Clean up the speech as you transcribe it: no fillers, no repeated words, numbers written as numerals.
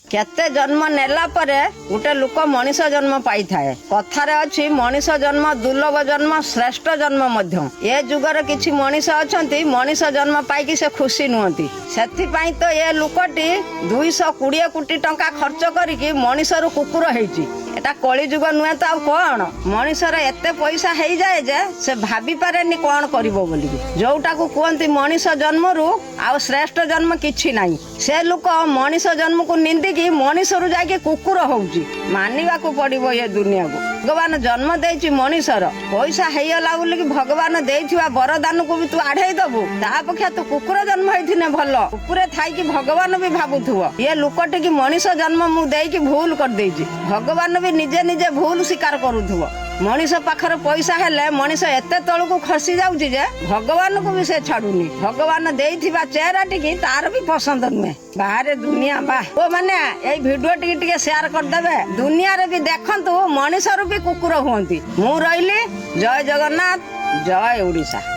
केते जन्म नेला परे गोटे लोक मनीष जन्म पाई थाए। कथारे अछि मनीष जन्म दुर्लभ जन्म श्रेष्ठ जन्म मध्य। ए जुगर किछि मनीष अछंती मनीष जन्म पाई से खुशी नुहंती। सेथि पई तो ए लोकटी 220 कोटी टंका खर्च करिकि मनीष रु कुकुर हेइची। एटा कली जुग नुहे तो आ कौन मनीषर एते पैसा हो जाए जे से भाभी पारेनी कौन करिवो बोली। जोटा को कहती मनीष जन्म रु आ श्रेष्ठ जन्म किछि नाही। से लोक मनीष जन्म को निंदिकी मनीष रु जाके कुकुर होउची। मानिबा को पड़िबो ये दुनिया को। भगवान जन्म देछि मनीषर पैसा हेयला बोली भगवान देइथिबा वरदान को भी तू आढ़ाई दबु। ता पक्षा तू कुकुर जन्म होइथिने भलो। कुकुरे थाई कि भगवान भी भाबुथुवो ये लोकटे कि मनीष जन्म मु देइकी भूल कर देइछि। भगवान भी निजे निजे भूल स्वीकार करूथुवो। मनीष पाखर पैसा हेले मनीष एते तळकु खसी जाउची जे भगवान को भी से छाडुनी। भगवान देइथिबा चेहरा टिकी तार भी पसंद नुहे। बाहर दुनिया बा ओ माने ए वीडियो टिके शेयर कर देबे। दुनिया रे भी देखंतु मनीष रु भी कुकुर हुंती। मु रहिली। जय जगन्नाथ जय ओडिशा।